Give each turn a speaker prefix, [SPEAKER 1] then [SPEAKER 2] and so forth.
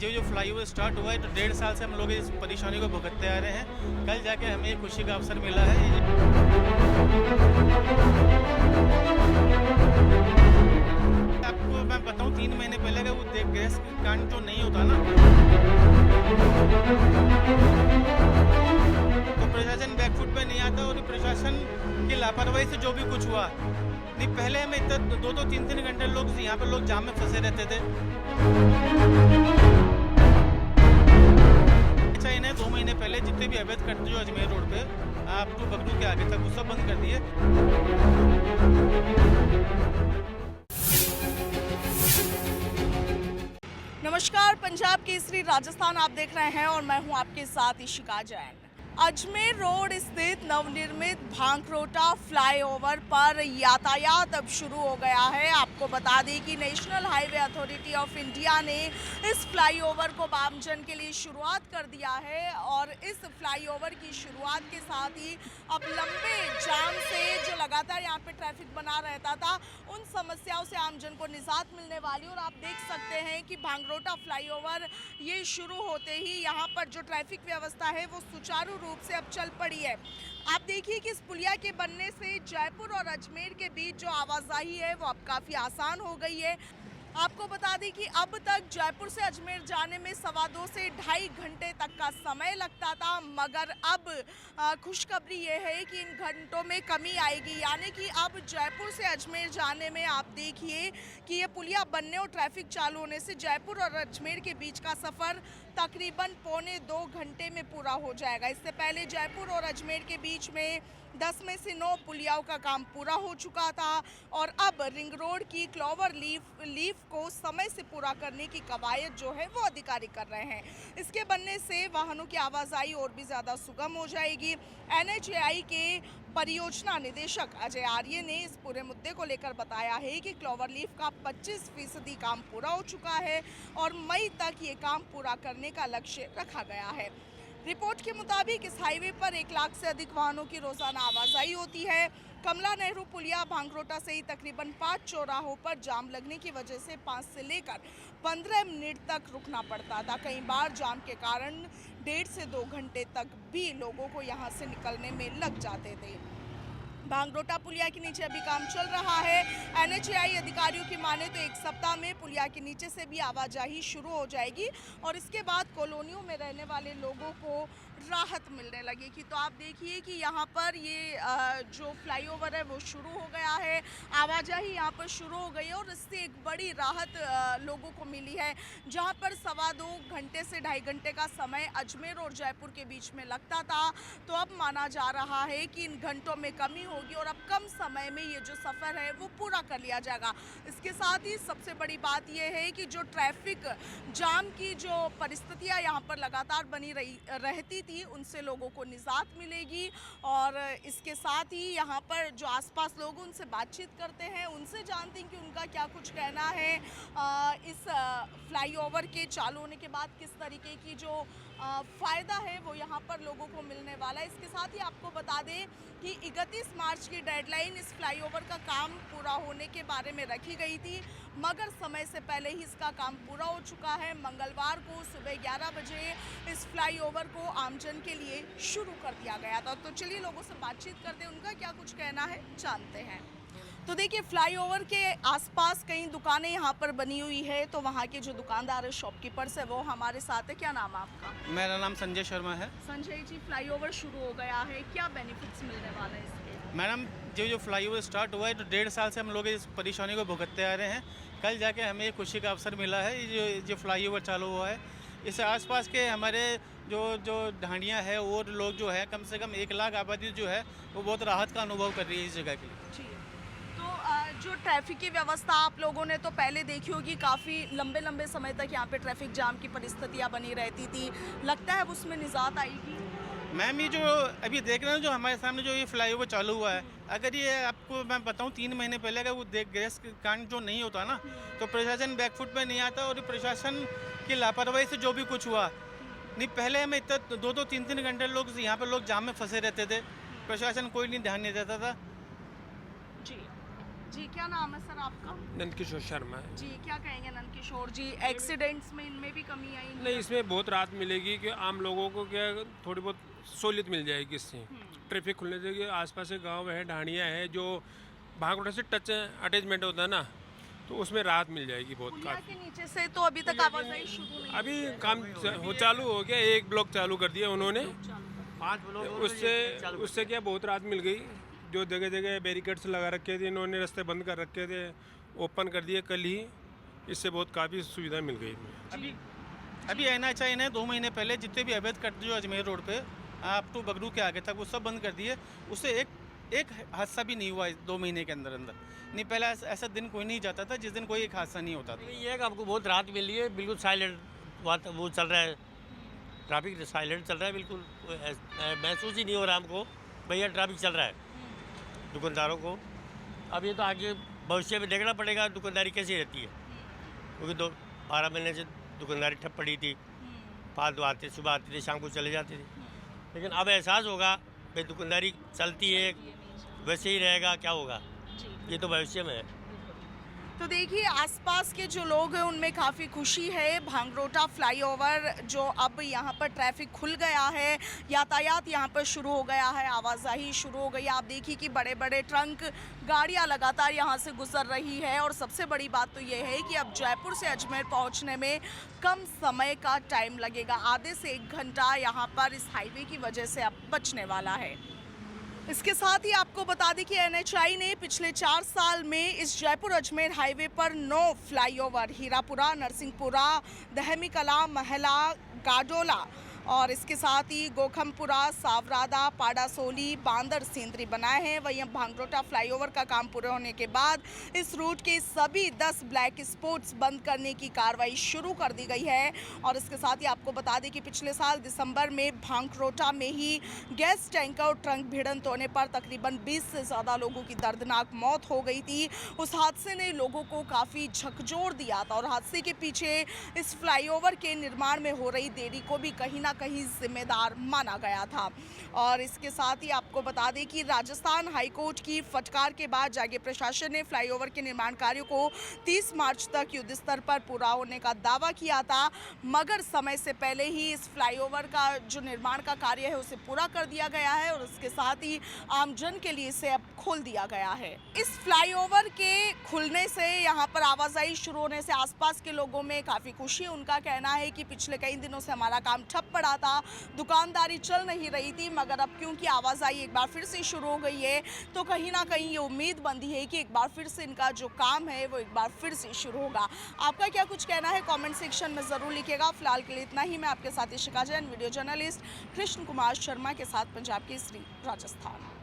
[SPEAKER 1] जो flyover start हुआ है तो 1.5 साल से हम लोग इस परेशानी को भुगतते आ रहे हैं। कल जाके हमें एक खुशी का अवसर मिला है। आपको मैं बताऊं 3 महीने पहले का वो गैस कांड जो नहीं होता ना, तो प्रशासन बैकफुट पे नहीं आता और प्रशासन की लापरवाही से जो भी कुछ हुआ नहीं। पहले हमें इतना 2-3 घंटे लोग यहाँ पे लोग जाम में फंसे रहते थे। अच्छा, इन्हें 2 महीने पहले जितने भी अवैध कट्टे जो अजमेर रोड पे आप तो बगरू के आगे तक वो सब बंद कर दिए।
[SPEAKER 2] नमस्कार, पंजाब केसरी राजस्थान आप देख रहे हैं और मैं हूं आपके साथ इशिका जैन। अजमेर रोड स्थित नवनिर्मित भांकरोटा फ्लाईओवर पर यातायात अब शुरू हो गया है। आपको बता दें कि national highway authority of India ने इस फ्लाईओवर को आमजन के लिए शुरुआत कर दिया है और इस फ्लाईओवर की शुरुआत के साथ ही अब लंबे जाम से जो लगातार यहाँ पे ट्रैफिक बना रहता था उन समस्याओं से आमजन को निजात मिलने वाली। और आप देख सकते हैं कि भांकरोटा फ्लाईओवर ये शुरू होते ही यहाँ पर जो ट्रैफिक व्यवस्था है वो सुचारू रूप से अब चल पड़ी है। आप देखिए कि इस पुलिया के बनने से जयपुर और अजमेर के बीच जो आवाजाही है वो अब काफ़ी आसान हो गई है। आपको बता दें कि अब तक जयपुर से अजमेर जाने में 2.25 से 2.5 घंटे तक का समय लगता था, मगर अब खुशखबरी ये है कि इन घंटों में कमी आएगी। यानी कि अब जयपुर से अजमेर जाने में आप देखिए कि ये पुलिया बनने और ट्रैफिक चालू होने से जयपुर और अजमेर के बीच का सफ़र तकरीबन 2.25 घंटे में पूरा हो जाएगा। इससे पहले जयपुर और अजमेर के बीच में 10 में से 9 पुलियाओं का काम पूरा हो चुका था और अब रिंग रोड की क्लोवर लीफ को समय से पूरा करने की कवायद जो है वो अधिकारी कर रहे हैं। इसके बनने से वाहनों की आवाजाही और भी ज़्यादा सुगम हो जाएगी। NHAI के परियोजना निदेशक अजय आर्य ने इस पूरे मुद्दे को लेकर बताया है कि क्लोवर लीफ का 25% काम पूरा हो चुका है और मई तक ये काम पूरा करने का लक्ष्य रखा गया है। रिपोर्ट के मुताबिक इस हाईवे पर 1 लाख से अधिक वाहनों की रोजाना आवाजाही होती है। कमला नेहरू पुलिया भांकरोटा से ही तकरीबन 5 चौराहों पर जाम लगने की वजह से 5 से लेकर 15 मिनट तक रुकना पड़ता था। कई बार जाम के कारण 1.5 से 2 घंटे तक भी लोगों को यहाँ से निकलने में लग जाते थे। भांकरोटा पुलिया के नीचे अभी काम चल रहा है। NHAI अधिकारियों की माने तो 1 सप्ताह में पुलिया के नीचे से भी आवाजाही शुरू हो जाएगी और इसके बाद कॉलोनियों में रहने वाले लोगों को राहत मिलने लगेगी। तो आप देखिए कि यहाँ पर ये जो फ्लाईओवर है वो शुरू हो गया है, आवाजाही यहाँ पर शुरू हो गई है और इससे एक बड़ी राहत लोगों को मिली है। जहाँ पर 2.25 घंटे से 2.5 घंटे का समय अजमेर और जयपुर के बीच में लगता था, तो अब माना जा रहा है कि इन घंटों में कमी होगी और अब कम समय में ये जो सफ़र है वो पूरा कर लिया जाएगा। इसके साथ ही सबसे बड़ी बात यह है कि जो ट्रैफिक जाम की जो परिस्थितियाँ यहाँ पर लगातार बनी रहती थी उनसे लोगों को निजात मिलेगी और इसके साथ ही यहाँ पर जो आसपास लोग उनसे बातचीत करते हैं, उनसे जानते हैं कि उनका क्या कुछ कहना है इस फ्लाईओवर के चालू होने के बाद किस तरीके की जो फ़ायदा है वो यहाँ पर लोगों को मिलने वाला है। इसके साथ ही आपको बता दें कि 31 मार्च की डेडलाइन इस फ्लाईओवर का काम पूरा होने के बारे में रखी गई थी, मगर समय से पहले ही इसका काम पूरा हो चुका है। मंगलवार को सुबह 11 बजे इस फ्लाईओवर को आमजन के लिए शुरू कर दिया गया था। तो चलिए लोगों से बातचीत करते हैं, उनका क्या कुछ कहना है जानते हैं। तो देखिए, फ्लाईओवर के आसपास कई दुकानें यहाँ पर बनी हुई है, तो वहाँ के जो दुकानदार है, शॉपकीपर्स है, वो हमारे साथ है। क्या नाम है आपका?
[SPEAKER 1] मेरा नाम संजय शर्मा है।
[SPEAKER 2] संजय जी, फ्लाईओवर शुरू हो गया है, क्या बेनिफिट्स मिलने वाले हैं इसके?
[SPEAKER 1] मैडम, जो फ्लाईओवर स्टार्ट हुआ है तो 1.5 साल से हम लोग इस परेशानी को भुगतते आ रहे हैं। कल जाके हमें एक खुशी का अवसर मिला है। जो फ्लाईओवर चालू हुआ है, इससे आसपास के हमारे जो ढांडियाँ है और लोग जो है कम से कम 1 लाख आबादी जो है वो बहुत राहत का अनुभव कर रही है इस जगह के लिए।
[SPEAKER 2] तो जो ट्रैफिक की व्यवस्था आप लोगों ने तो पहले देखी होगी, काफ़ी लंबे समय तक यहाँ पे ट्रैफिक जाम की परिस्थितियाँ बनी रहती थी, लगता है उसमें निजात आएगी?
[SPEAKER 1] मैम, ये जो अभी देख रहे हैं जो हमारे सामने जो ये फ्लाईओवर चालू हुआ है, अगर ये आपको मैं बताऊं 3 महीने पहले का वो गैस कांड जो नहीं होता ना, तो प्रशासन बैकफुट पे नहीं आता और प्रशासन की लापरवाही से जो भी कुछ हुआ नहीं। पहले हमें इतना 2-3 घंटे लोग यहाँ पर लोग जाम में फंसे रहते थे, प्रशासन कोई नहीं ध्यान नहीं देता था।
[SPEAKER 2] जी, जी, क्या नाम है सर आपका?
[SPEAKER 3] नंदकिशोर शर्मा।
[SPEAKER 2] जी, क्या कहेंगे नंदकिशोर जी, एक्सीडेंट्स में इनमें भी कमी आई?
[SPEAKER 3] नहीं, इसमें बहुत राहत मिलेगी कि आम लोगों को क्या थोड़ी बहुत सहूलियत मिल जाएगी इससे। ट्रैफिक खुलने से आसपास के गांव है, ढाणियाँ है जो भांगरोटा से टच अटैचमेंट होता है ना, तो उसमें राहत मिल जाएगी बहुत
[SPEAKER 2] पुलिया
[SPEAKER 3] काफ़ी।
[SPEAKER 2] के नीचे से तो अभी तक आवाजाही शुरू नहीं
[SPEAKER 3] अभी काम चालू हो गया, एक ब्लॉक चालू कर दिया उन्होंने।
[SPEAKER 1] 5 ब्लॉक
[SPEAKER 3] उससे क्या बहुत राहत मिल गई। जो जगह जगह बैरिकेड्स लगा रखे थे इन्होंने, रास्ते बंद कर रखे थे, ओपन कर दिए कल ही। इससे बहुत काफ़ी सुविधा मिल गई इनमें।
[SPEAKER 1] अभी NHAI ने 2 महीने पहले जितने भी अवैध कट जो अजमेर रोड पे अप टू बगरू के आगे तक वो सब बंद कर दिए। उससे एक हादसा भी नहीं हुआ 2 महीने के अंदर अंदर। नहीं, पहले ऐसा दिन कोई नहीं जाता था जिस दिन कोई एक हादसा नहीं होता था।
[SPEAKER 4] ये है कि आपको बहुत राहत मिल रही है, बिल्कुल साइलेंट वो चल रहा है, ट्रैफिक साइलेंट चल रहा है, बिल्कुल महसूस ही नहीं हो रहा हमको भैया ट्रैफिक चल रहा है। दुकानदारों को अब ये तो आगे भविष्य में देखना पड़ेगा दुकानदारी कैसी रहती है, क्योंकि 12 महीने से दुकानदारी ठप पड़ी थी। फालतू आते, सुबह आते थे, शाम को चले जाते थे। लेकिन अब एहसास होगा भाई दुकानदारी चलती है, वैसे ही रहेगा, क्या होगा ये तो भविष्य में है।
[SPEAKER 2] तो देखिए, आसपास के जो लोग हैं उनमें काफ़ी खुशी है। भांगरोटा फ्लाईओवर जो अब यहाँ पर ट्रैफिक खुल गया है, यातायात यहाँ पर शुरू हो गया है, आवाजाही शुरू हो गई। आप देखिए कि बड़े बड़े ट्रंक गाड़ियाँ लगातार यहाँ से गुजर रही है। और सबसे बड़ी बात तो ये है कि अब जयपुर से अजमेर पहुँचने में कम समय का टाइम लगेगा। आधे से 1 घंटा यहाँ पर इस हाईवे की वजह से अब बचने वाला है। इसके साथ ही आपको बता दें कि NHAI ने पिछले 4 साल में इस जयपुर अजमेर हाईवे पर 9 फ्लाईओवर हीरापुरा, नरसिंहपुरा, दहमी कला, महला, गाडोला और इसके साथ ही गोखमपुरा, सावरादा, पाडासोली, बांदर सेंद्री बनाए हैं। वहीं भांगरोटा फ्लाईओवर का काम पूरे होने के बाद इस रूट के सभी 10 ब्लैक स्पॉट्स बंद करने की कार्रवाई शुरू कर दी गई है। और इसके साथ ही आपको बता दें कि पिछले साल दिसंबर में भांगरोटा में ही गैस टैंकर और ट्रक भिड़ंत होने पर तकरीबन 20 से ज़्यादा लोगों की दर्दनाक मौत हो गई थी। उस हादसे ने लोगों को काफ़ी झकझोर दिया था और हादसे के पीछे इस फ्लाईओवर के निर्माण में हो रही देरी को भी कहीं ना कहीं जिम्मेदार माना गया था। और इसके साथ ही आपको बता दें कि राजस्थान हाईकोर्ट की फटकार के बाद जागे प्रशासन ने फ्लाईओवर के निर्माण कार्यों को 30 मार्च तक युद्ध स्तर पर पूरा होने का दावा किया था, मगर समय से पहले ही इस फ्लाईओवर का जो निर्माण का कार्य है उसे पूरा कर दिया गया है और इसके साथ ही आमजन के लिए इसे अब खोल दिया गया है। इस फ्लाईओवर के खुलने से यहाँ पर आवाजाही शुरू होने से आसपास के लोगों में काफ़ी खुशी है। उनका कहना है कि पिछले कई दिनों से हमारा काम ठप पड़ा था, दुकानदारी चल नहीं रही थी, मगर अब क्योंकि आवाजाही एक बार फिर से शुरू हो गई है तो कहीं ना कहीं ये उम्मीद बंधी है कि एक बार फिर से इनका जो काम है वो एक बार फिर से शुरू होगा। आपका क्या कुछ कहना है कमेंट सेक्शन में ज़रूर लिखिएगा। फिलहाल के लिए इतना ही। मैं आपके साथ इशिका जैन, वीडियो जर्नलिस्ट कृष्ण कुमार शर्मा के साथ, पंजाब केसरी, राजस्थान।